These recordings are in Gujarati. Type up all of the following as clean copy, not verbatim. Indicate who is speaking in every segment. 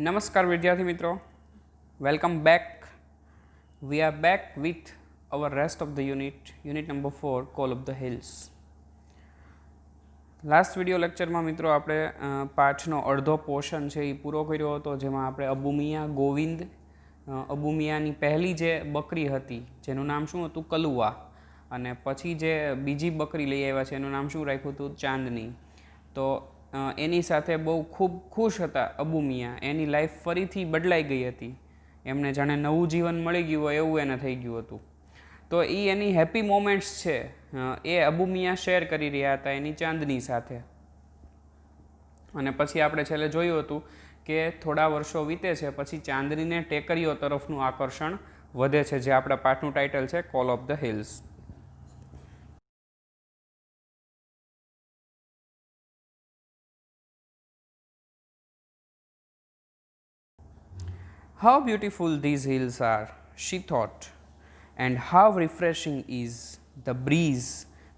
Speaker 1: નમસ્કાર વિદ્યાર્થી મિત્રો, welcome back. We are back with our rest of the unit number 4 call of the hills. Last video લેક્ચરમાં મિત્રો આપણે પાઠનો અડધો પોર્શન છે એ પૂરો કર્યો હતો, જેમાં આપણે અબુ મિયા ગોવિંદ, અબુ મિયાની પહેલી જે બકરી હતી જેનું નામ શું હતું કલુઆ, અને પછી જે બીજી બકરી લઈ આવ્યા છે એનું નામ શું રાખ્યું હતું ચાંદની. તો એની સાથે બહુ ખૂબ ખુશ હતા અબુ મિયા. એની લાઈફ ફરીથી બદલાઈ ગઈ હતી, એમને જાણે નવું જીવન મળી ગયું હોય એવું એને થઈ ગયું હતું. તો એ એની હેપી મોમેન્ટ્સ છે એ અબુ મિયા શેર કરી રહ્યા હતા એની ચાંદની સાથે. અને પછી આપણે છેલ્લે જોયું હતું કે થોડા વર્ષો વીતે છે પછી ચાંદનીને ટેકરીઓ તરફનું આકર્ષણ વધે છે, જે આપણા પાઠનું ટાઇટલ છે call of the hills. How beautiful these hills are, she thought, and how refreshing is the breeze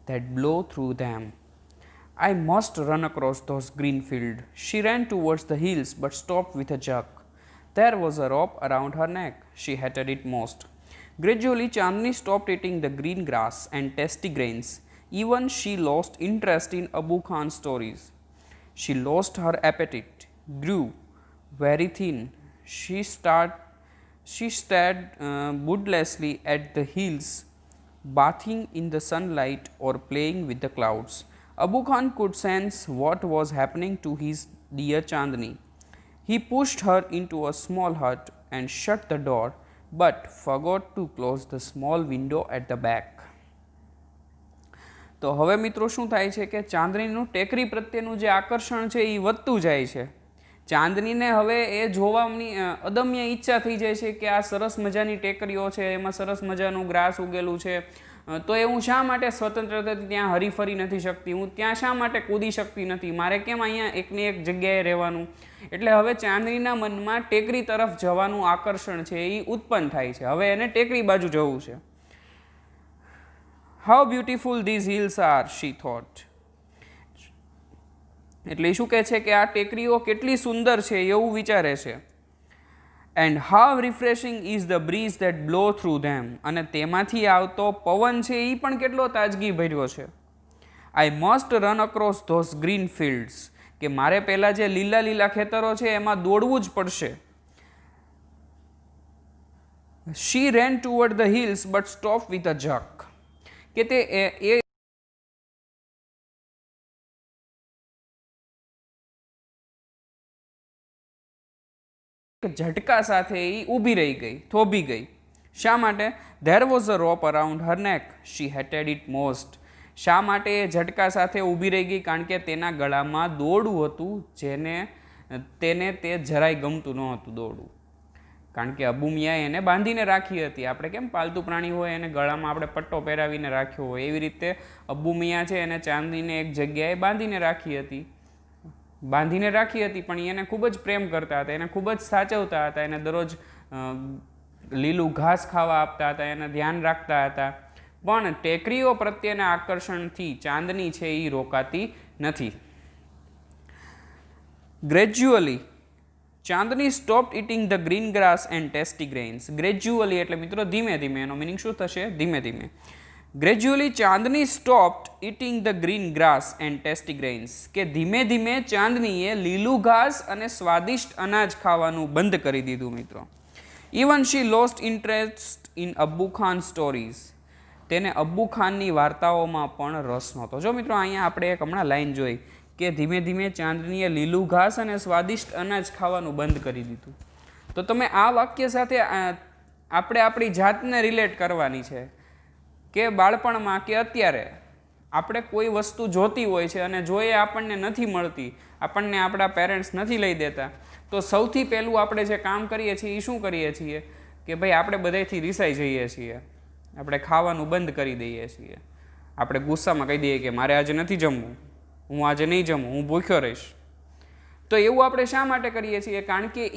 Speaker 1: that blow through them. I must run across those green fields. She ran towards the hills but stopped with a jerk. There was a rope around her neck. She hated it most. Gradually, Chandni stopped eating the green grass and tasty grains. Even she lost interest in Abu Khan's stories. She lost her appetite, grew very thin. She stared boodlessly at the hills, bathing in the sunlight or playing with the clouds. Abu Khan could sense what was happening to his dear Chandni. He pushed her into a small hut and shut the door, but forgot to close the small window at the back. તો હવે મિત્રો શું થાય છે કે ચાંદનીનું ટેકરી પ્રત્યેનું જે આકર્ષણ છે એ વધતું જાય છે. ચાંદનીને હવે એ જોવાની અદમ્ય ઈચ્છા થઈ જાય છે કે આ સરસ મજાની ટેકરીઓ છે, એમાં સરસ મજાનું ગ્રાસ ઉગેલું છે, તો એ હું શા માટે સ્વતંત્રતાથી ત્યાં હરીફરી નથી શકતી, હું ત્યાં શા માટે કૂદી શકતી નથી, મારે કેમ અહીંયા એકની એક જગ્યાએ રહેવાનું. એટલે હવે ચાંદનીના મનમાં ટેકરી તરફ જવાનું આકર્ષણ છે એ ઉત્પન્ન થાય છે. હવે એને ટેકરી બાજુ જવું છે. How beautiful these hills are, she thought. એટલે શું કહે છે કે આ ટેકરીઓ કેટલી સુંદર છે એવું વિચારે છે. And how refreshing is the breeze that blow through them, અને તેમાંથી આવતો પવન છે એ પણ કેટલો તાજગી ભર્યો છે. I must run across those green fields, કે મારે પહેલાં જે લીલા લીલા ખેતરો છે એમાં દોડવું જ પડશે. She ran toward the hills but stop with a jerk, કે તે એ ઝટકા સાથે એ ઊભી રહી ગઈ, થોભી ગઈ. શા માટે? There was a rope around હર નેક. શી હેટેડ ઇટ મોસ્ટ. શા માટે એ ઝટકા સાથે ઊભી રહી ગઈ? કારણ કે તેના ગળામાં દોરડું હતું, તેને તે જરાય ગમતું ન હતું દોરડું. કારણ કે અબુ મિયાએ એને બાંધીને રાખી હતી. આપણે કેમ પાલતુ પ્રાણી હોય એને ગળામાં આપણે પટ્ટો પહેરાવીને રાખ્યો હોય, એવી રીતે અબુ મિયા છે એને ચાંદનીને એક જગ્યાએ બાંધીને રાખી હતી. પણ એને ખૂબ જ પ્રેમ કરતા હતા, એને ખૂબ જ સાચવતા હતા, એને દરરોજ લીલું ઘાસ ખાવા આપતા હતા, એને ધ્યાન રાખતા હતા. પણ ટેકરીઓ પ્રત્યેના આકર્ષણથી ચાંદની છે એ રોકાતી નથી. Gradually Chandni stopped eating the green grass and tasty grains. Gradually એટલે મિત્રો ધીમે ધીમે, એનો મિનિંગ શું થશે? ધીમે ધીમે. Gradually Chandni stopped eating the green grass and tasty grains, કે ધીમે ધીમે ચાંદનીએ લીલું ઘાસ અને સ્વાદિષ્ટ અનાજ ખાવાનું બંધ કરી દીધું મિત્રો. Even she lost interest in Abbu Khan stories, તેને અબ્બુ ખાનની વાર્તાઓમાં પણ રસ નહોતો. જો મિત્રો અહીંયા આપણે એક હમણાં લાઈન જોઈ કે ધીમે ધીમે ચાંદનીએ લીલું ઘાસ અને સ્વાદિષ્ટ અનાજ ખાવાનું બંધ કરી દીધું. તો તમે આ વાક્ય સાથે આપણે આપણી જાતને રિલેટ કરવાની છે કે બાળપણમાં કે અત્યારે આપણે કોઈ વસ્તુ જોતી હોય છે અને જો એ આપણને નથી મળતી, આપણને આપણા પેરેન્ટ્સ નથી લઈ દેતા, તો સૌથી પહેલું આપણે જે કામ કરીએ છીએ એ શું કરીએ છીએ કે ભાઈ આપણે બધાથી રિસાઈ જઈએ છીએ, આપણે ખાવાનું બંધ કરી દઈએ છીએ. આપણે ગુસ્સામાં કહી દઈએ કે મારે આજે નથી જમવું, હું આજે નહીં જમું, હું ભૂખ્યો રહીશ. તો એવું આપણે શા માટે કરીએ છીએ? કારણ કે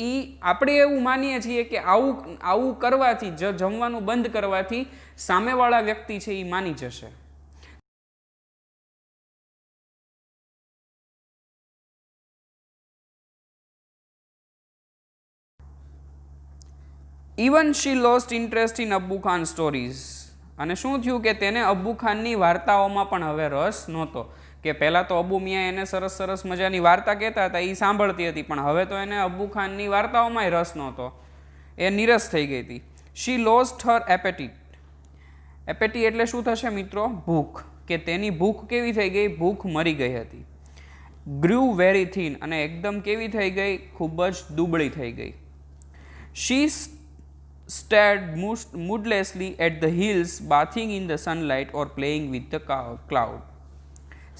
Speaker 1: આપણે એવું માનીએ છીએ કે આવું કરવાથી, જમવાનું બંધ કરવાથી સામેવાળા વ્યક્તિ છે એ માની જશે. Even she lost interest in Abbu Khan stories. અને શું થયું કે તેને અબ્બુ ખાનની વાર્તાઓમાં પણ હવે રસ નહોતો. કે પહેલાં તો અબ્બુ મિયા એને સરસ સરસ મજાની વાર્તા કહેતા હતા, એ સાંભળતી હતી, પણ હવે તો એને અબ્બુ ખાનની વાર્તાઓમાંય રસ નહોતો, એ નિરસ થઈ ગઈ હતી. શી લોસ્ટ હર એપેટીટ. એપેટી એટલે શું થશે મિત્રો? ભૂખ. કે તેની ભૂખ કેવી થઈ ગઈ? ભૂખ મરી ગઈ હતી. ગ્રુ વેરી થીન. અને એકદમ કેવી થઈ ગઈ? ખૂબ જ દુબળી થઈ ગઈ. શી stared moodlessly at the hills, bathing in the sunlight or playing with the cloud.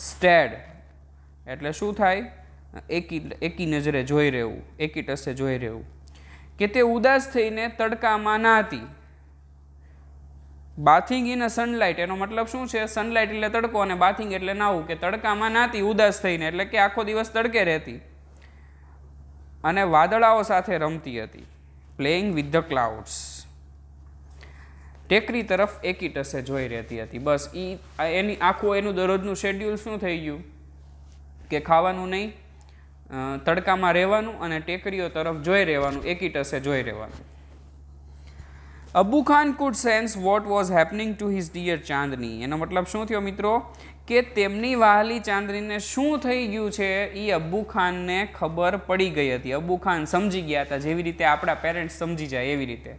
Speaker 1: Stared એટલે શું થાય? એકી નજરે જોઈ રહેવું, એકી ટસે જોઈ રહેવું. કે તે ઉદાસ થઈને તડકામાં નાહતી. બાથિંગ ઇન અ સનલાઇટ એનો મતલબ શું છે? સનલાઇટ એટલે તડકો અને બાથિંગ એટલે નાવું. કે તડકામાં નાહતી ઉદાસ થઈને, એટલે કે આખો દિવસ તડકે રહેતી અને વાદળાઓ સાથે રમતી હતી. Playing with the clouds. ટેકરી તરફ એકી ટસે જોઈ રહેતી હતી. બસ એની આખું એનું દરરોજનું શેડ્યુલ શું થઈ ગયું? કે ખાવાનું નહીં, તડકામાં રહેવાનું અને ટેકરીઓ તરફ જોઈ રહેવાનું, એકી ટસે જોઈ રહેવાનું. Abbu Khan could sense what was happening to his dear Chandni. એનો મતલબ શું થયો મિત્રો? કે તેમની વહાલી ચાંદનીને શું થઈ ગયું છે એ અબ્બુ ખાનને ખબર પડી ગઈ હતી. અબ્બુ ખાન સમજી ગયા હતા, જેવી રીતે આપણા પેરેન્ટ્સ સમજી જાય એવી રીતે.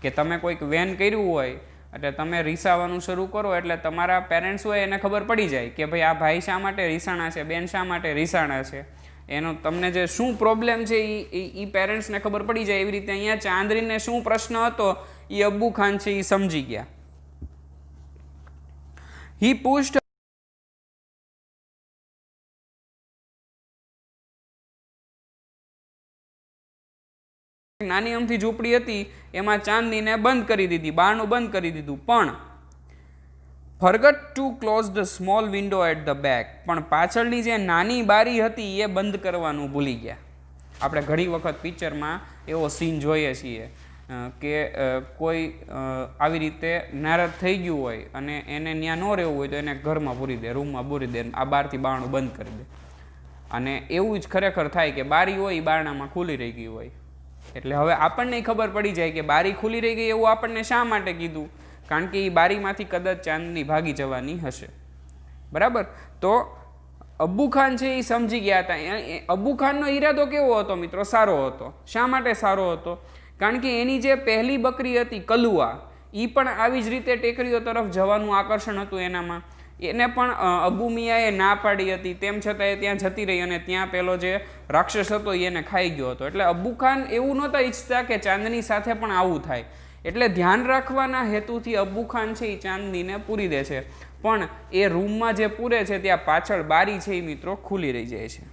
Speaker 1: કે તમે કોઈક વેન કર્યું હોય એટલે તમે રીસાવાનું શરૂ કરો એટલે તમારા પેરેન્ટ્સ હોય એને ખબર પડી જાય કે ભાઈ આ ભાઈ શા માટે રીસાણા છે, બેન શા માટે રીસાણા છે, એનો તમને જે શું પ્રોબ્લેમ છે એ પેરેન્ટ્સને ખબર પડી જાય. એવી રીતે અહીંયા ચાંદનીને શું પ્રશ્ન હતો એ અબ્બુ ખાન છે એ સમજી ગયા. હી પુશ્ડ નાની અમથી ઝૂંપડી હતી એમાં ચાંદનીને બંધ કરી દીધી, બારણું બંધ કરી દીધું. પણ forgot to close the small window at the back. પણ પાછળની જે નાની બારી હતી એ બંધ કરવાનું ભૂલી ગયા. આપણે ઘણી વખત પિક્ચરમાં એવો સીન જોઈએ છીએ કે કોઈ આવી રીતે નારાજ થઈ ગયું હોય અને એને ત્યાં ન રહેવું હોય તો એને ઘરમાં પૂરી દે, રૂમમાં પૂરી દે, આ બહારથી બારણું બંધ કરી દે. અને એવું જ ખરેખર થાય કે બારી હોય એ બારણામાં ખુલ્લી રહી ગઈ હોય. એટલે હવે આપણને ખબર પડી જાય કે બારી ખુલ્લી રહી ગઈ એવું આપણને શા માટે કીધું? કારણ કે એ બારીમાંથી કદાચ ચાંદની ભાગી જવાની હશે. બરાબર? તો અબ્બુ ખાન છે એ સમજી ગયા હતા. અબ્બુ ખાનનો ઈરાદો કેવો હતો મિત્રો? સારો હતો. શા માટે સારો હતો? કારણ કે એની જે પહેલી બકરી હતી કલુઆ, એ પણ આવી જ રીતે ટેકરીઓ તરફ જવાનું આકર્ષણ હતું એનામાં. એને પણ અબ્બુ મિયાએ ના પાડી હતી, તેમ છતાં એ ત્યાં જતી રહી અને ત્યાં પેલો જે રાક્ષસ હતો એને ખાઈ ગયો હતો. એટલે અબ્બુ ખાન એવું નહોતા ઈચ્છતા કે ચાંદની સાથે પણ આવું થાય. એટલે ધ્યાન રાખવાના હેતુથી અબ્બુ ખાન છે એ ચાંદનીને પૂરી દે છે, પણ એ રૂમમાં જે પૂરે છે ત્યાં પાછળ બારી છે એ મિત્રો ખુલ્લી રહી જાય છે.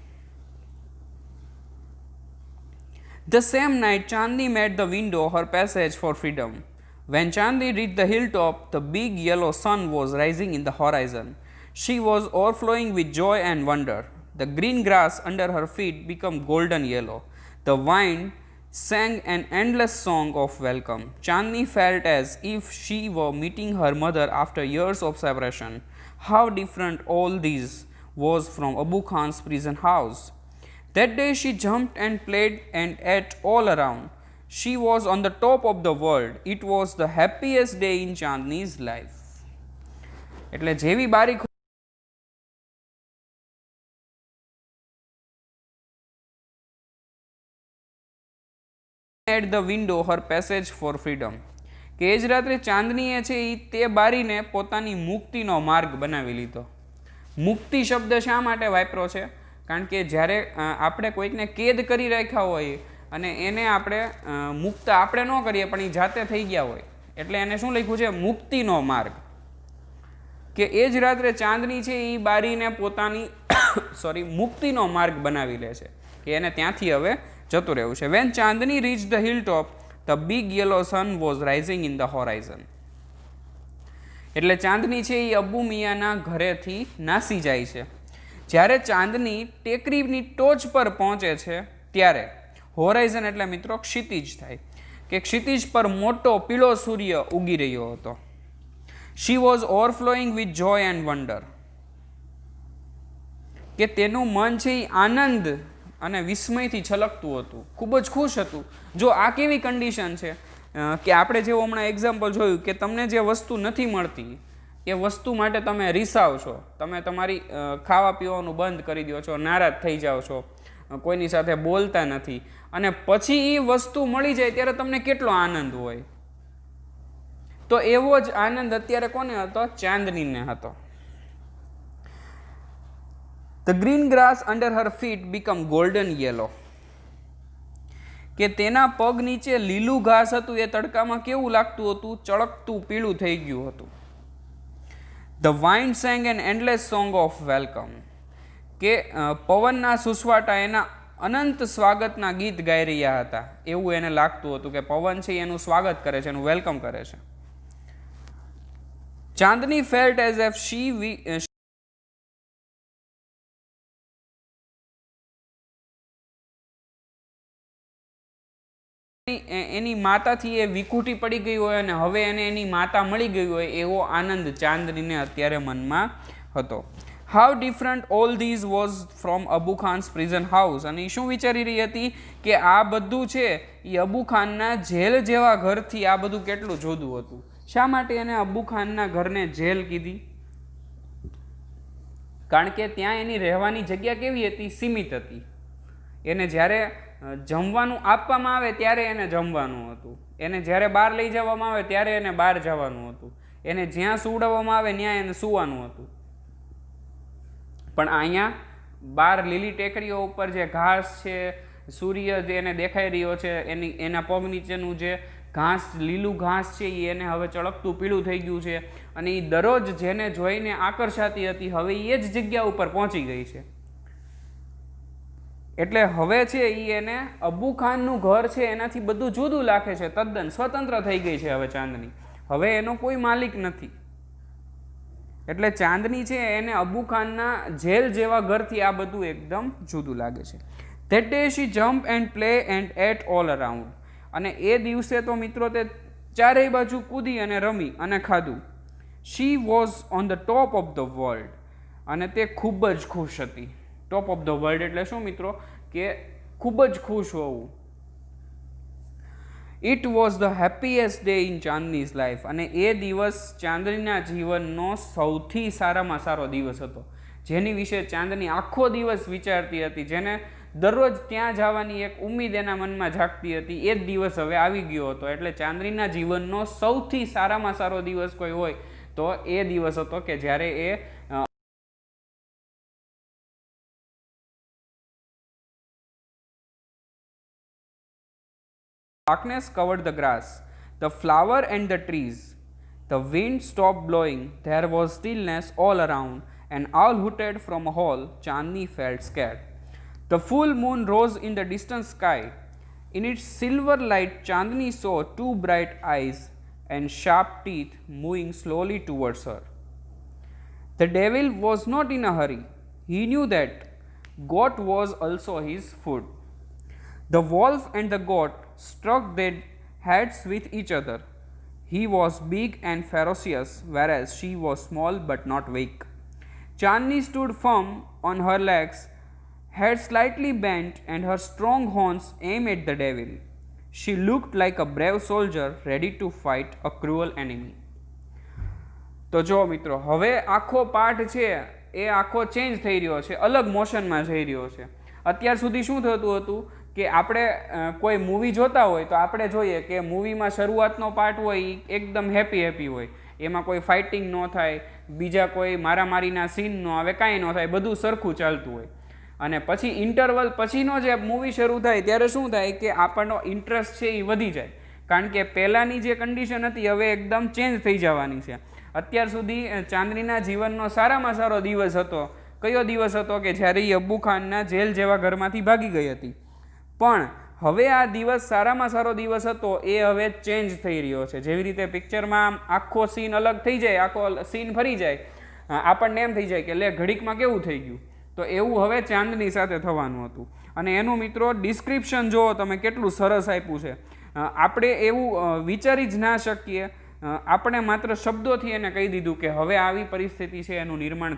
Speaker 1: The same night, Chandni met the window her passage for freedom. When Chandni reached the hilltop, the big yellow sun was rising in the horizon. She was overflowing with joy and wonder. The green grass under her feet became golden yellow. The wind sang an endless song of welcome. Chandni felt as if she were meeting her mother after years of separation. How different all this was from Abu Khan's prison house. That day she jumped and played and ate all around. She was on the top of the world. It was the happiest day in Chandni's life. એટલે જેવી બારી at the window her passage for freedom. કે એ જ રાત્રે ચાંદનીએ છે એ તે બારીને પોતાની મુક્તિનો માર્ગ બનાવી લીધો. મુક્તિ શબ્દ શા માટે વાપરો છે? કારણ કે જ્યારે આપણે કોઈકને કેદ કરી રાખ્યા હોય અને એને આપણે મુક્ત આપણે ન કરીએ પણ એ જાતે થઈ ગયા હોય, એટલે એને શું લખ્યું છે? મુક્તિનો માર્ગ. કે એ જ રાત્રે ચાંદની છે એ બારીને પોતાની મુક્તિનો માર્ગ બનાવી લે છે કે એને ત્યાંથી હવે જતું રહેવું છે. When Chandni reach the hill top, the big yellow sun was rising in the horizon. એટલે ચાંદની છે એ અબ્બુ મિયાના ઘરેથી નાસી જાય છે. જ્યારે ચાંદની ટેકરીની ટોચ પર પહોંચે છે ત્યારે હોરાઇઝન એટલે મિત્રો ક્ષિતિજ થાય કે ક્ષિતિજ પર મોટો પીળો સૂર્ય ઉગી રહ્યો હતો. She was overflowing with joy and wonder. કે તેનું મન છે એ આનંદ અને વિસ્મયથી છલકતું હતું, ખૂબ જ ખુશ હતું. જો આ કેવી કન્ડિશન છે કે આપણે જેવું હમણાં એક્ઝામ્પલ જોયું કે તમને જે વસ્તુ નથી મળતી એ વસ્તુ માટે તમે રીસાવ છો, તમે તમારી ખાવા પીવાનું બંધ કરી દો છો, નારાજ થઈ જાઓ છો, કોઈની સાથે બોલતા નથી, અને પછી એ વસ્તુ મળી જાય ત્યારે તમને કેટલો આનંદ હોય. તો એવો જ આનંદ અત્યારે કોને હતો? ચાંદનીને હતો. The green grass under her feet become golden yellow, કે તેના પગ નીચે લીલું ઘાસ હતું એ તડકામાં કેવું લાગતું હતું? ચળકતું પીળું થઈ ગયું હતું. The wind sang an endless song of welcome, કે પવનના સુસવાટા એના અનંત સ્વાગતના ગીત ગાઈ રહ્યા હતા એવું એને લાગતું હતું, કે પવન છે એનું સ્વાગત કરે છે, એનું વેલકમ કરે છે. ચાંદની ફેલ્ટ એઝ એફ શી એની માતાથી એ વિખૂટી પડી ગઈ હોય અને હવે એને એની માતા મળી ગઈ હોય એવો આનંદ ચાંદનીને અત્યારે મનમાં હતો. How different all these was from Abu Khan's prison house, અને એ શું વિચારી રહી હતી કે આ બધું છે એ અબુ ખાનના જેલ જેવા ઘરથી આ બધું કેટલું જુદું હતું. શા માટે એને અબુ ખાનના ઘરને જેલ કીધી? કારણ કે ત્યાં એની રહેવાની જગ્યા કેવી હતી? સીમિત હતી. એને જ્યારે જમવાનું આપવામાં આવે ત્યારે એને જમવાનું હતું, એને જ્યારે બહાર લઈ જવામાં આવે ત્યારે એને બહાર જવાનું હતું, એને જ્યાં સુવડાવવામાં આવે ત્યાં એને સૂવાનું હતું. પણ અહીંયા બહાર લીલી ટેકરીઓ ઉપર જે ઘાસ છે, સૂર્ય જે એને દેખાઈ રહ્યો છે, એના પગ નીચેનું જે ઘાસ, લીલું ઘાસ છે એ એને હવે ચળકતું પીળું થઈ ગયું છે, અને એ દરરોજ જેને જોઈને આકર્ષાતી હતી હવે એ જ જગ્યા ઉપર પહોંચી ગઈ છે. એટલે હવે છે એ એને અબુ ખાનનું ઘર છે એનાથી બધું જુદું લાગે છે, તદ્દન સ્વતંત્ર થઈ ગઈ છે હવે ચાંદની, હવે એનો કોઈ માલિક નથી. એટલે ચાંદની છે એને અબુ ખાનના જેલ જેવા ઘરથી આ બધું એકદમ જુદું લાગે છે. That day she jump and play and ate all around, અને એ દિવસે તો મિત્રો તે ચારેય બાજુ કૂદી અને રમી અને ખાધું. She was on the top of the world, અને તે ખૂબ જ ખુશ હતી. ટોપ ઓફ ધ વર્લ્ડ એટલે શું મિત્રો? કે ખૂબ જ ખુશ હોવું. It was the happiest day in Chandni's life, અને એ દિવસ ચાંદનીના જીવનનો સૌથી સારામાં સારો દિવસ હતો, જેની વિશે ચાંદની આખો દિવસ વિચારતી હતી, જેને દરરોજ ત્યાં જવાની એક ઉમ્મીદ એના મનમાં જાગતી હતી. એ જ દિવસ હવે આવી ગયો હતો. એટલે ચાંદનીના જીવનનો સૌથી સારામાં સારો દિવસ કોઈ હોય તો એ દિવસ હતો કે જ્યારે એ darkness covered the grass, the flower and the trees. The wind stopped blowing, there was stillness all around, and all hooted from a hole. Chandni felt scared. The full moon rose in the distant sky. In its silver light, Chandni saw two bright eyes and sharp teeth moving slowly towards her. The devil was not in a hurry. He knew that goat was also his food. The wolf and the goat struck their heads with each other. He was big and ferocious, whereas she was small but not weak. Chandni stood firm on her legs, head slightly bent, and her strong horns aimed at the devil. She looked like a brave soldier ready to fight a cruel enemy. તો જો મિત્રો, હવે આખો પાઠ છે એ આખો ચેન્જ થઈ રહ્યો છે, અલગ મોશનમાં જઈ રહ્યો છે. અત્યાર સુધી શું થતું હતું કે આપણે કોઈ મૂવી જોતા હોય તો આપણે જોઈએ કે મૂવીમાં શરૂઆતનો પાર્ટ હોય એ એકદમ હેપી હોય, એમાં કોઈ ફાઇટિંગ ન થાય, બીજા કોઈ મારામારીના સીન ન આવે, કાંઈ ન થાય, બધું સરખું ચાલતું હોય. અને પછી ઇન્ટરવલ પછીનો જે મૂવી શરૂ થાય ત્યારે શું થાય કે આપણનો ઇન્ટરેસ્ટ છે એ વધી જાય, કારણ કે પહેલાંની જે કન્ડિશન હતી હવે એકદમ ચેન્જ થઈ જવાની છે. અત્યાર સુધી ચાંદનીના જીવનનો સારામાં સારો દિવસ હતો કયો દિવસ હતો? કે જ્યારે એ અબ્બુ ખાનના જેલ જેવા ઘરમાંથી ભાગી ગઈ હતી. પણ હવે આ દિવસ સારામાં સારો દિવસ હતો એ હવે ચેન્જ થઈ રહ્યો છે. જેવી રીતે પિક્ચરમાં આખો સીન અલગ થઈ જાય, આખો સીન ફરી જાય, આપણને એમ થઈ જાય કે લે ઘડીકમાં કેવું થઈ ગયું, તો એવું હવે ચાંદની સાથે થવાનું હતું. અને એનું મિત્રો ડિસ્ક્રિપ્શન જુઓ તમે, કેટલું સરસ આપ્યું છે. આપણે એવું વિચારી જ ના શકીએ, આપણે માત્ર શબ્દોથી એને કહી દીધું કે હવે આવી પરિસ્થિતિ છે એનું નિર્માણ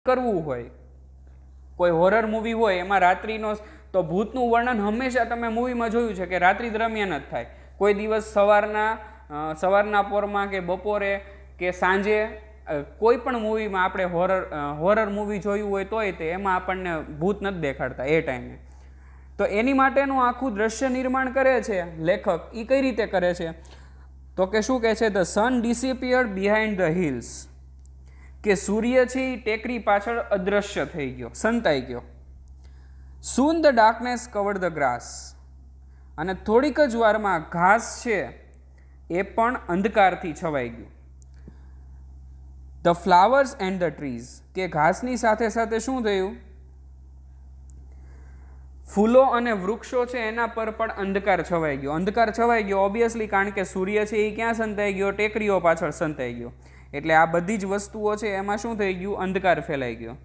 Speaker 1: કરવું હોય કોઈ હોરર મૂવી હોય એમાં રાત્રિનો તો ભૂતનું વર્ણન હંમેશા તમે મૂવીમાં જોયું છે કે રાત્રિ દરમિયાન જ થાય. કોઈ દિવસ સવારના પોરમાં કે બપોરે કે સાંજે કોઈ પણ મૂવીમાં આપણે હોરર મૂવી જોયું હોય તોય તે એમાં આપણને ભૂત નથી દેખાડતા એ ટાઈમે. તો એની માટેનું આખું દ્રશ્ય નિર્માણ કરે છે લેખક. એ કઈ રીતે કરે છે તો કે શું કહે છે, the sun disappeared behind the hills, કે સૂર્ય છે એ ટેકરી પાછળ અદૃશ્ય થઈ ગયો, સંતાઈ ગયો. Soon the darkness covered the grass, અને થોડીક જ વારમાં ઘાસ છે એ પણ અંધકારથી છવાઈ ગયું. The flowers and the trees, કે ઘાસની સાથે સાથે શું થયું, ફૂલો અને વૃક્ષો છે એના પર પણ અંધકાર છવાઈ ગયો. અંધકાર છવાઈ ગયો ઓબ્વિયસલી, કારણ કે સૂર્ય છે એ ક્યાં સંતાઈ ગયો, ટેકરીઓ પાછળ સંતાઈ ગયો. એટલે આ બધી જ વસ્તુઓ છે એમાં શું થઈ ગયું, અંધકાર ફેલાઈ ગયો.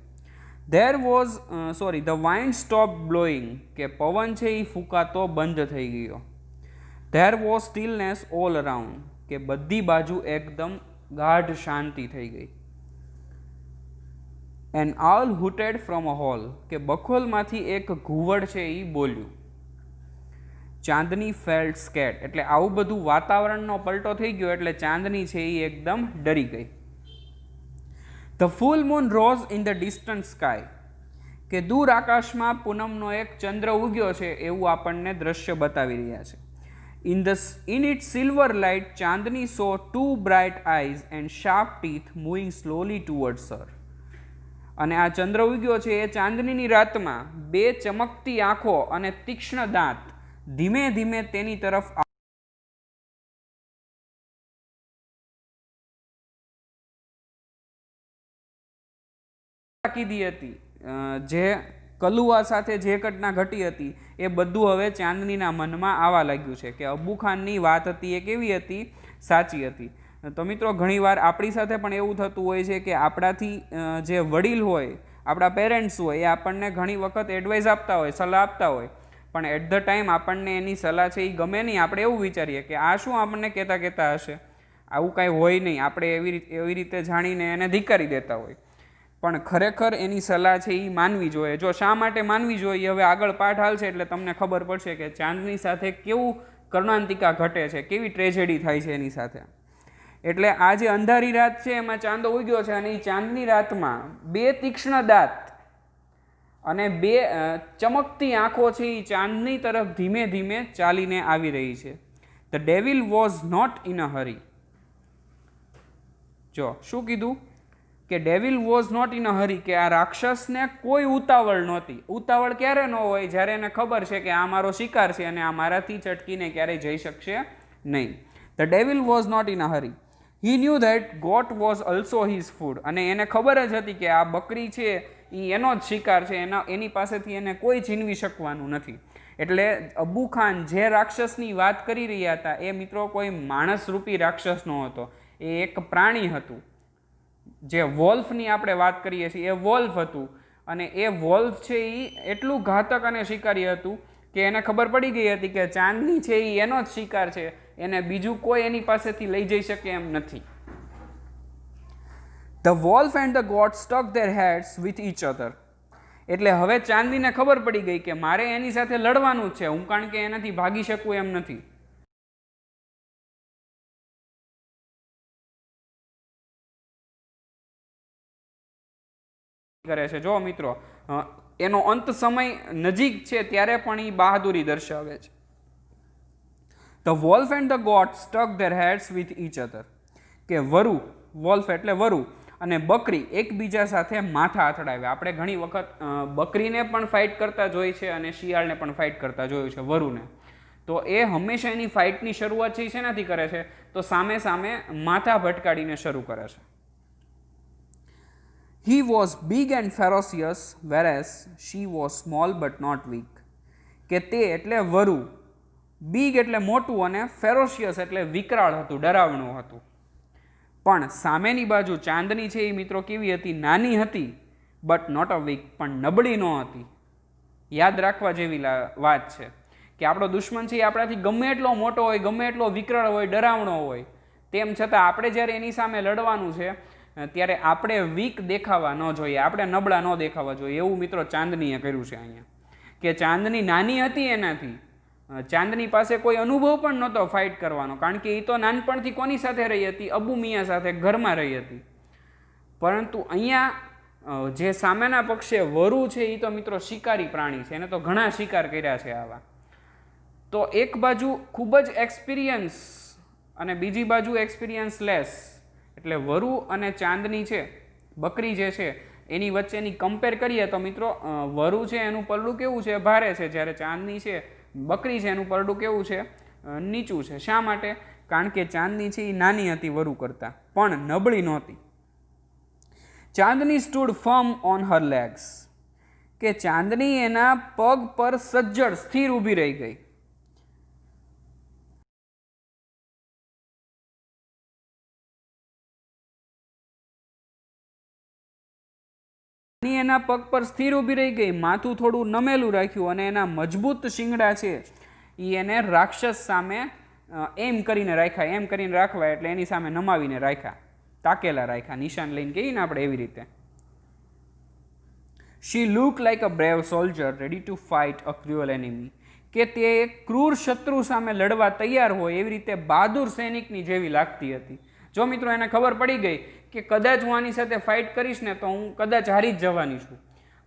Speaker 1: ધ વાઇન્ડ સ્ટોપ બ્લોઈંગ, કે પવન છે એ ફૂંકાતો બંધ થઈ ગયો. ધેર વોઝ સ્ટીલનેસ ઓલ અરાઉન્ડ, કે બધી બાજુ એકદમ ગાઢ શાંતિ થઈ ગઈ. એન આલ હુટેડ ફ્રોમ અ હોલ, કે બખોલમાંથી એક ઘુવડ છે એ બોલ્યું. ચાંદની ફેલ્ટ સ્કેટ, એટલે આવું બધું વાતાવરણનો પલટો થઈ ગયો એટલે ચાંદની છે એ એકદમ ડરી ગઈ. The full moon rose in the distant sky, કે દૂર આકાશમાં પૂનમનો એક ચંદ્ર ઉગ્યો છે એવું આપણને દ્રશ્ય બતાવી રહ્યા છે. In its silver light, Chandni saw two bright eyes and sharp teeth moving slowly towards her. અને આ ચંદ્ર ઉગ્યો છે એ ચાંદનીની રાતમાં બે ચમકતી આંખો અને તીક્ષ્ણ દાંત ધીમે ધીમે તેની તરફ કીધી હતી. જે કલુઆ સાથે જે ઘટના ઘટી હતી એ બધું હવે ચાંદનીના મનમાં આવવા લાગ્યું છે કે અબ્બુ ખાનની વાત હતી એ કેવી હતી, સાચી હતી. તો મિત્રો ઘણીવાર આપણી સાથે પણ એવું થતું હોય છે કે આપણાથી જે વડીલ હોય, આપણા પેરેન્ટ્સ હોય, એ આપણને ઘણી વખત એડવાઇસ આપતા હોય, સલાહ આપતા હોય, પણ એટ ધ ટાઈમ આપણને એની સલાહ છે એ ગમે નહીં. આપણે એવું વિચારીએ કે આ શું આપણને કહેતા હશે, આવું કાંઈ હોય નહીં, આપણે એવી રીતે જાણીને એને ધિક્કારી દેતા હોય. પણ ખરેખર એની સલાહ છે એ માનવી જોઈએ. જો શા માટે માનવી જોઈએ, હવે આગળ પાઠ હાલશે એટલે તમને ખબર પડશે કે ચાંદની સાથે કેવું કર્ણાંતિકા ઘટે છે, કેવી ટ્રેજેડી થાય છે એની સાથે. એટલે આ જે અંધારી રાત છે એમાં ચાંદો ઉગ્યો છે અને એ ચાંદની રાતમાં બે તીક્ષ્ણ દાંત અને બે ચમકતી આંખો છે એ ચાંદની તરફ ધીમે ધીમે ચાલીને આવી રહી છે. The devil was not in a hurry. જો શું કીધું કે devil was not in a hurry, કે આ રાક્ષસને કોઈ ઉતાવળ નહોતી. ઉતાવળ ક્યારે ન હોય, જ્યારે એને ખબર છે કે આ મારો શિકાર છે અને આ મારાથી ચટકીને ક્યારેય જઈ શકશે નહીં. The devil was not in a hurry. He knew that goat was also his food, અને એને ખબર જ હતી કે આ બકરી છે એ એનો જ શિકાર છે, એની પાસેથી એને કોઈ છીનવી શકવાનું નથી. એટલે અબ્બુ ખાન જે રાક્ષસની વાત કરી રહ્યા હતા એ મિત્રો કોઈ માણસ રૂપી રાક્ષસ ન હતો, એ એક પ્રાણી હતું. જે વોલ્ફની આપણે વાત કરીએ છીએ એ વોલ્ફ હતું, અને એ વોલ્ફ છે એ એટલું ઘાતક અને શિકારી હતું કે એને ખબર પડી ગઈ હતી કે ચાંદની છે એ એનો જ શિકાર છે, એને બીજું કોઈ એની પાસેથી લઈ જઈ શકે એમ નથી. The wolf and the goat stuck there heads with each other. એટલે હવે ચાંદનીને ખબર પડી ગઈ કે મારે એની સાથે લડવાનું જ છે, હું કારણ કે એનાથી ભાગી શકું એમ નથી. કરે છે. જો મિત્રો એનો અંત સમય નજીક છે ત્યારે પણ એ બહાદુરી દર્શાવે છે. The wolf and the goat stuck there heads with each other, કે વરુ, વોલ્ફ એટલે વરુ, અને બકરી એકબીજા સાથે માથા અથડાવ્યા. આપણે ઘણી વખત બકરીને પણ ફાઇટ કરતા જોઈ છે અને શિયાળને પણ ફાઇટ કરતા જોયું છે, વરુને. તો એ હંમેશા એની ફાઇટની શરૂઆત છે શેનાથી કરે છે, તો સામે સામે માથા ભટકાડીને શરૂ કરે છે. He was big and ferocious, whereas she was small but not weak. કે તે એટલે વરુ, બિગ એટલે મોટું, અને ફેરોશિયસ એટલે વિકરાળ હતું, ડરાવણું હતું. પણ સામેની બાજુ ચાંદની છે એ મિત્રો કેવી હતી, નાની હતી, બટ નોટ અ વીક, પણ નબળી ન હતી. યાદ રાખવા જેવી વાત છે કે આપણો દુશ્મન છે એ આપણાથી ગમે એટલો મોટો હોય, ગમે એટલો વિકરાળ હોય, ડરાવણો હોય, તેમ છતાં આપણે જ્યારે એની સામે લડવાનું છે ત્યારે આપણે વીક દેખાવા ન જોઈએ, આપણે નબળા ન દેખાવા જોઈએ, એવું મિત્રો ચાંદનીએ કર્યું છે અહીંયા. કે ચાંદની નાની હતી એનાથી, ચાંદની પાસે કોઈ અનુભવ પણ નહોતો ફાઇટ કરવાનો, કારણ કે એ તો નાનપણથી કોની સાથે રહી હતી? અબુ મિયા સાથે ઘરમાં રહી હતી. પરંતુ અહીંયા જે સામેના પક્ષે વરુ છે એ તો મિત્રો શિકારી પ્રાણી છે, એને તો ઘણા શિકાર કર્યા છે આવા. તો એક બાજુ ખૂબ જ એક્સપિરિયન્સ અને બીજી બાજુ એક્સપિરિયન્સ લેસ, એટલે વરુ અને ચાંદની છે, બકરી જે છે એની વચ્ચેની કમ્પેર કરીએ તો મિત્રો વરુ છે એનું પરડું કેવું છે? ભારે છે. જ્યારે ચાંદની છે, બકરી છે, એનું પરડું કેવું છે? નીચું છે. શા માટે? કારણ કે ચાંદની છે એ નાની હતી વરુ કરતાં, પણ નબળી નહોતી. Chandni stood firm on her legs, કે ચાંદની એના પગ પર સજ્જડ સ્થિર ઊભી રહી ગઈ. એના પગ પર સ્થિર ઊભી રહી ગઈ, માથું થોડું નમેલું રાખ્યું અને એના મજબૂત શિંગડા છે એ એને રાક્ષસ સામે એમ કરીને રાખ્યા. એમ કરીને રાખવા એટલે એની સામે નમાવીને રાખ્યા, તાકેલા રાખ્યા, નિશાન લઈને કહીએ ને આપણે એવી રીતે. She look like a brave soldier ready to fight a cruel enemy, કે તે એક ક્રૂર શત્રુ સામે લડવા તૈયાર હોય એવી રીતે બહાદુર સૈનિકની જેવી લાગતી હતી. જો મિત્રો એને ખબર પડી ગઈ કે કદાચ હું આની સાથે ફાઇટ કરીશ ને તો હું કદાચ હારી જ જવાની છું,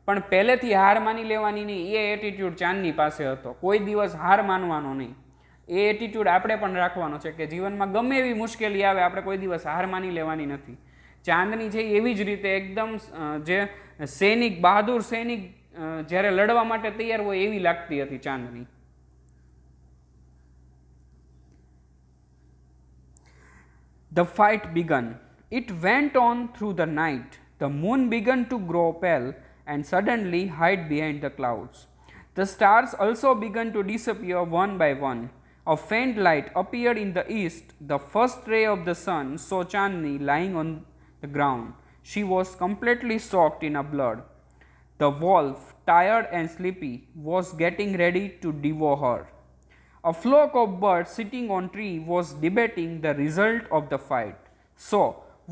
Speaker 1: પણ પહેલેથી હાર માની લેવાની નહીં, એ એટીટ્યૂડ ચાંદની પાસે હતો. કોઈ દિવસ હાર માનવાનો નહીં, એ એટીટ્યૂડ આપણે પણ રાખવાનો છે કે જીવનમાં ગમે એવી મુશ્કેલી આવે આપણે કોઈ દિવસ હાર માની લેવાની નથી. ચાંદની છે એવી જ રીતે એકદમ જે સૈનિક, બહાદુર સૈનિક જ્યારે લડવા માટે તૈયાર હોય એવી લાગતી હતી ચાંદની. The fight began. It went on through the night. The moon began to grow pale and suddenly hide behind the clouds. The stars also began to disappear one by one. A faint light appeared in the east. The first ray of the sun saw Chandni lying on the ground. She was completely soaked in blood. The wolf, tired and sleepy, was getting ready to devour her. A flock of birds sitting on tree was debating the result of the fight. So,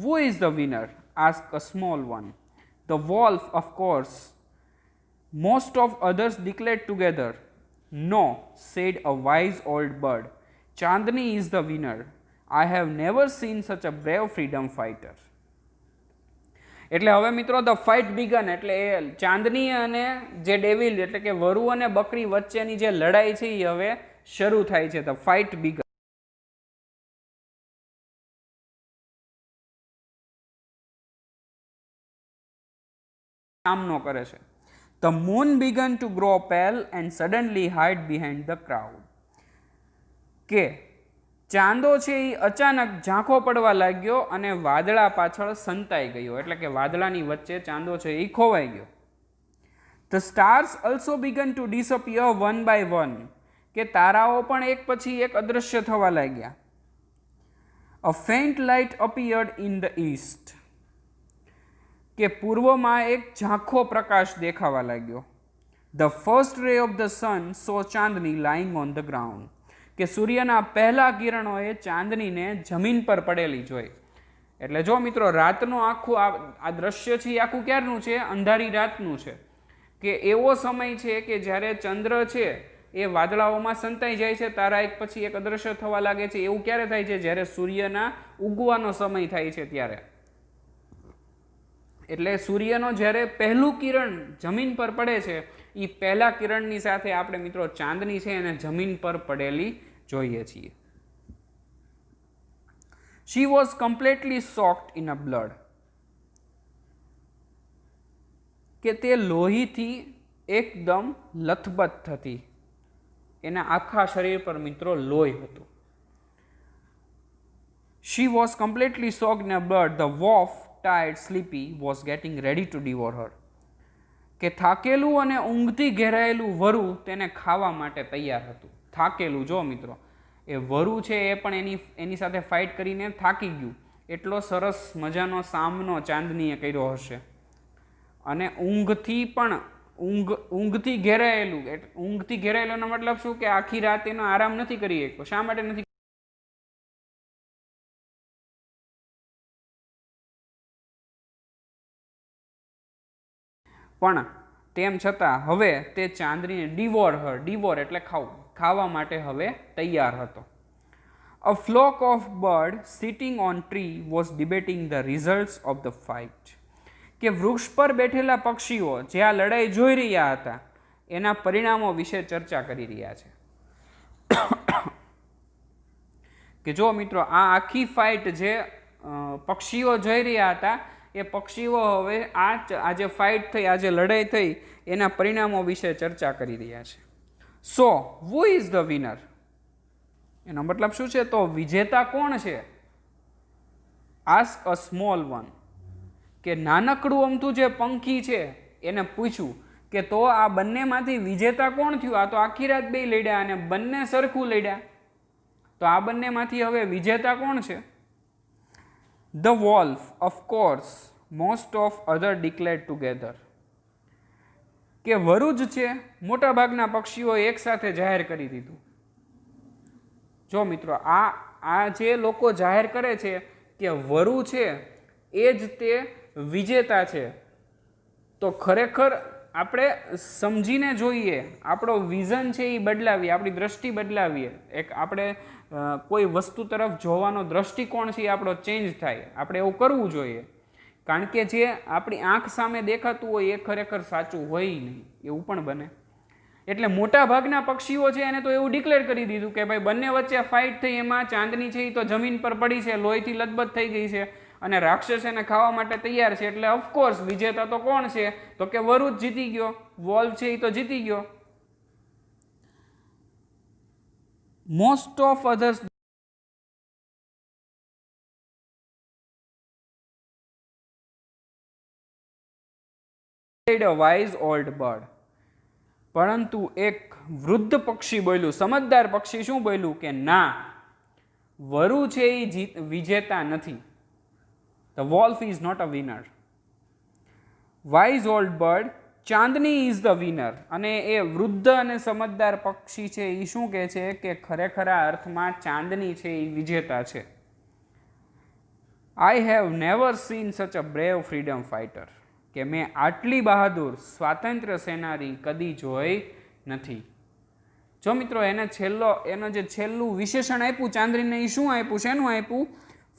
Speaker 1: who is the winner? Asked a small one. The wolf, of course. Most of others declared together. No, said a wise old bird. Chandni is the winner. I have never seen such a brave freedom fighter. એટલે હવે મિત્રો ધ ફાઇટ બિગન, એટલે એ ચાંદની અને જે ડેવિલ એટલે કે વરુ અને બકરી વચ્ચેની જે લડાઈ છે એ હવે શરૂ થાય છે. The fight began. સામનો કરે છે. The moon began to grow pale and suddenly hide behind the crowd, કે ચાંદો છે એ અચાનક ઝાંખો પડવા લાગ્યો અને વાદળા પાછળ સંતાઈ ગયો, એટલે કે વાદળાની વચ્ચે ચાંદો છે એ ખોવાઈ ગયો. The stars also began to disappear one by one, કે તારાઓ પણ એક પછી એક અદૃશ્ય થવા લાગ્યા. A faint light appeared in the east, કે પૂર્વમાં એક ઝાંખો પ્રકાશ દેખાવા લાગ્યો. The first ray of the sun saw Chandni lying on the ground, કે સૂર્યના પહેલા કિરણોએ ચાંદનીને જમીન પર પડેલી જોઈ. એટલે જો મિત્રો રાતનું આખું આ દ્રશ્ય છે એ આખું ક્યારનું છે? અંધારી રાતનું છે, કે એવો સમય છે કે જ્યારે ચંદ્ર છે એ વાદળાઓમાં સંતાઈ જાય છે, તારા એક પછી એક અદૃશ્ય થવા લાગે છે. એવું ક્યારે થાય છે? જ્યારે સૂર્યના ઉગવાનો સમય થાય છે ત્યારે. એટલે સૂર્યનો જ્યારે પહેલું કિરણ જમીન પર પડે છે એ પહેલા કિરણની સાથે આપણે મિત્રો ચાંદની છે એને જમીન પર પડેલી જોઈએ છીએ. She was completely soaked in a blood, કે તે લોહીથી એકદમ લથબથ હતી, એના આખા શરીર પર મિત્રો લોહી હતું. She was completely soaked in blood. The wolf, tired, sleepy, was getting ready to devour her. કે થાકેલું અને ઊંઘથી ઘેરાયેલું વરુ તેને ખાવા માટે તૈયાર હતું. થાકેલું, જો મિત્રો એ વરુ છે એ પણ એની સાથે ફાઇટ કરીને થાકી ગયું. એટલો સરસ મજાનો સામનો ચાંદનીએ કર્યો હશે. અને ઊંઘથી ઘેરાયેલુંનો મતલબ શું? કે આખી રાત એનો આરામ નથી કરી શક્યો. શા માટે નથી? પણ તેમ છતાં હવે તે ચાંદનીને ડિવોર એટલે ખાવા માટે હવે તૈયાર હતો. A flock of birds sitting on tree was debating the results of the fight. કે વૃક્ષ પર બેઠેલા પક્ષીઓ જે આ લડાઈ જોઈ રહ્યા હતા એના પરિણામો વિશે ચર્ચા કરી રહ્યા છે. કે જો મિત્રો આ આખી ફાઇટ જે પક્ષીઓ જોઈ રહ્યા હતા એ પક્ષીઓ હવે આ જે ફાઇટ થઈ, આ જે લડાઈ થઈ એના પરિણામો વિશે ચર્ચા કરી રહ્યા છે. સો હુ ઇઝ ધ વિનર? એનો મતલબ શું છે? તો વિજેતા કોણ છે? Ask a small one. કે નાનકડું અમથું જે પંખી છે એને પૂછ્યું કે તો આ બંનેમાંથી વિજેતા કોણ થયું? આ તો આખી રાત બે લડ્યા અને બંને સરખું લડ્યા, તો આ બંનેમાંથી હવે વિજેતા કોણ છે? The wolf of course most of other declared together. કે વરુ જ છે, મોટાભાગના પક્ષીઓ એકસાથે જાહેર કરી દીધું. જો મિત્રો આ જે લોકો જાહેર કરે છે કે વરુ છે એ જ તે વિજેતા છે, તો ખરેખર આપણે સમજીને જોઈએ, આપણો વિઝન છે એ બદલાવીએ, આપણી દ્રષ્ટિ બદલાવીએ, એક આપણે કોઈ વસ્તુ તરફ જોવાનો દ્રષ્ટિકોણ છે એ આપણો ચેન્જ થાય. આપણે એવું કરવું જોઈએ, કારણ કે જે આપણી આંખ સામે દેખાતું હોય એ ખરેખર સાચું હોય નહીં, એવું પણ બને. એટલે મોટા ભાગના પક્ષીઓ છે એને તો એવું ડિક્લેર કરી દીધું કે ભાઈ બંને વચ્ચે ફાઇટ થઈ, એમાં ચાંદની છે એ તો જમીન પર પડી છે, લોહીથી લથબથ થઈ ગઈ છે અને રાક્ષસ એને ખાવા માટે તૈયાર છે. એટલે ઓફકોર્સ વિજેતા તો કોણ છે? તો કે વરુ જ જીતી ગયો, વોલ્ફ છે એ તો જીતી ગયો. Most of others a wise old bird. પરંતુ એક વૃદ્ધ પક્ષી બોલ્યું, સમજદાર પક્ષી શું બોલ્યું કે ના, વરુ છે એ વિજેતા નથી. The wolf is not a winner. Wise old bird, Chandni is the winner. અને એ વૃદ્ધ અને સમજદાર પક્ષી છે એ શું કહે છે કે ખરેખર આ અર્થમાં ચાંદની છે એ વિજેતા છે. I have never seen such a brave freedom fighter. કે મેં આટલી બહાદુર સ્વાતંત્ર્ય સેનાની કદી જોઈ નથી. જો મિત્રો એનો જે છેલ્લું વિશેષણ આપ્યું ચાંદનીને એ શું આપ્યું? શેનું આપ્યું?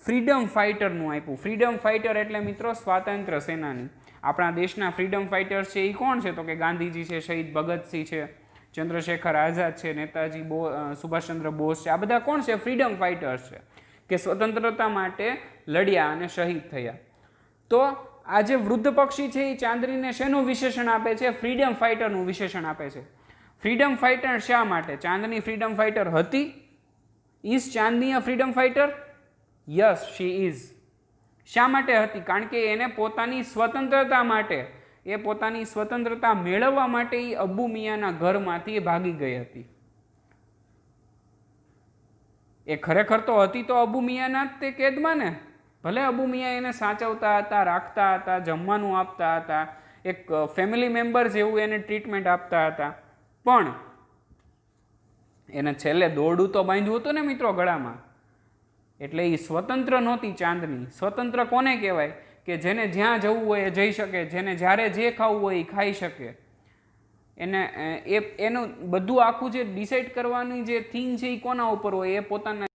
Speaker 1: ફ્રીડમ ફાઇટરનું આપ્યું. ફ્રીડમ ફાઇટર એટલે મિત્રો સ્વાતંત્ર્ય સેનાની. આપણા દેશના ફ્રીડમ ફાઇટર્સ છે એ કોણ છે? તો કે ગાંધીજી છે, શહીદ ભગતસિંહ છે, ચંદ્રશેખર આઝાદ છે, નેતાજી સુભાષચંદ્ર બોઝ છે. આ બધા કોણ છે? ફ્રીડમ ફાઇટર્સ છે કે સ્વતંત્રતા માટે લડ્યા અને શહીદ થયા. તો આ જે વૃદ્ધ પક્ષી છે એ ચાંદનીને શેનું વિશેષણ આપે છે? ફ્રીડમ ફાઇટરનું વિશેષણ આપે છે. ફ્રીડમ ફાઇટર શા માટે? ચાંદની ફ્રીડમ ફાઇટર હતી? Is Chandni a freedom fighter? Yes, she is. શા માટે હતી? કારણ કે એને પોતાની સ્વતંત્રતા માટે, એ પોતાની સ્વતંત્રતા મેળવવા માટે એ અબુ મિયાના ઘરમાંથી ભાગી ગઈ હતી. એ ખરેખર તો હતી તો અબુ મિયાના જ તે કેદમાં ને. ભલે અબુ મિયા એને સાચવતા હતા, રાખતા હતા, જમવાનું આપતા હતા, એક ફેમિલી મેમ્બર જેવું એને ટ્રીટમેન્ટ આપતા હતા, પણ એને છેલ્લે દોરડું તો બાંધ્યું હતું ને મિત્રો ગળામાં. એટલે એ સ્વતંત્ર નહોતી ચાંદની. સ્વતંત્ર કોને કહેવાય? કે જેને જ્યાં જવું હોય એ જઈ શકે, જેને જ્યારે જે ખાવું હોય એ ખાઈ શકે. એનું બધું આખું જે ડિસાઇડ કરવાની જે થિંગ છે એ કોના ઉપર હોય? એ પોતાના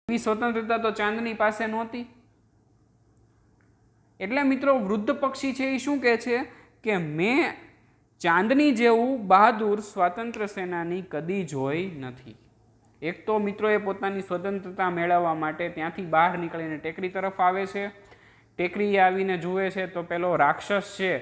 Speaker 1: સ્વતંત્રતા તો ચાંદની પાસે નહોતી. એટલે મિત્રો વૃદ્ધ પક્ષી છે એ શું કહે છે કે મેં ચાંદની જેવું બહાદુર સ્વાતંત્ર્ય સેનાની કદી જોઈ નથી. એક તો મિત્રો એ પોતાની સ્વતંત્રતા મેળવવા માટે ત્યાંથી બહાર નીકળીને ટેકરી તરફ આવે છે. ટેકરી આવીને જુએ છે તો પેલો રાક્ષસ છે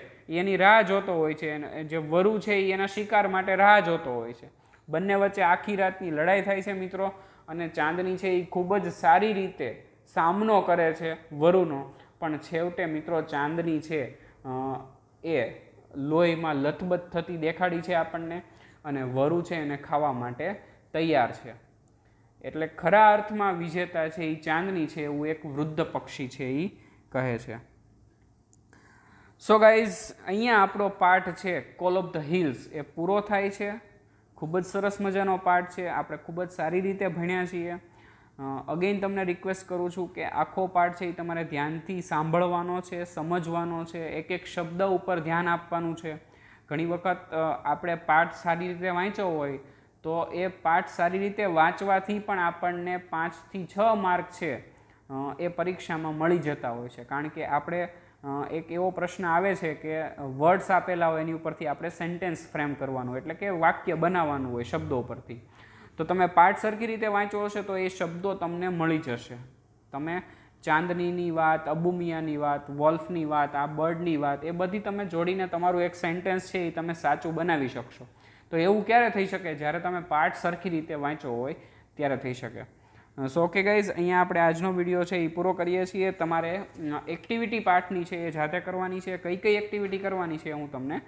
Speaker 1: એની રાહ જોતો હોય છે, જે વરુ છે એ એના શિકાર માટે રાહ જોતો હોય છે. બંને વચ્ચે આખી રાતની લડાઈ થાય છે મિત્રો, અને ચાંદની છે એ ખૂબ જ સારી રીતે સામનો કરે છે વરુનો, પણ છેવટે મિત્રો ચાંદની છે એ લોહીમાં લથબથ થતી દેખાડી છે આપણને, અને વરુ છે એને ખાવા માટે તૈયાર છે. એટલે ખરા અર્થમાં વિજેતા છે એ ચાંદની છે એવું એક વૃદ્ધ પક્ષી છે એ કહે છે. સો ગાઈઝ, અહીંયા આપણો પાઠ છે કોલ ઓફ ધ હિલ્સ એ પૂરો થાય છે. ખૂબ જ સરસ મજાનો પાઠ છે, આપણે ખૂબ જ સારી રીતે ભણ્યા છીએ. અગેઇન તમને રિક્વેસ્ટ કરું છું કે આખો પાઠ છે એ તમારે ધ્યાનથી સાંભળવાનો છે, સમજવાનો છે, એક એક શબ્દ ઉપર ધ્યાન આપવાનું છે. ઘણી વખત આપણે પાઠ સારી રીતે વાંચ્યો હોય તો એ પાઠ સારી રીતે વાંચવાથી પણ આપણને 5 થી 6 માર્ક છે એ પરીક્ષામાં મળી જતા હોય છે. કારણ કે આપણે એક એવો પ્રશ્ન આવે છે કે વર્ડ્સ આપેલા હોય એની ઉપરથી આપણે સેન્ટેન્સ ફ્રેમ કરવાનું, એટલે કે વાક્ય બનાવવાનું હોય શબ્દો પરથી. તો તમે પાઠ સરખી રીતે વાંચો હશે તો એ શબ્દો તમને મળી જશે. તમે ચાંદનીની વાત, અબુ મિયાંની વાત, વોલ્ફની વાત, આ બર્ડની વાત એ બધી તમે જોડીને તમારું એક સેન્ટેન્સ છે એ તમે સાચું બનાવી શકશો. તો એવું ક્યારે થઈ શકે? જ્યારે તમે પાઠ સરખી રીતે વાંચો હોય ત્યારે થઈ શકે. સો ઓકે ગાઈઝ, અહીંયા આપણે આજનો વિડીયો છે એ પૂરો કરીએ છીએ. તમારે એક્ટિવિટી પાર્ટની છે એ જાતે કરવાની છે. કઈ કઈ એક્ટિવિટી કરવાની છે હું તમને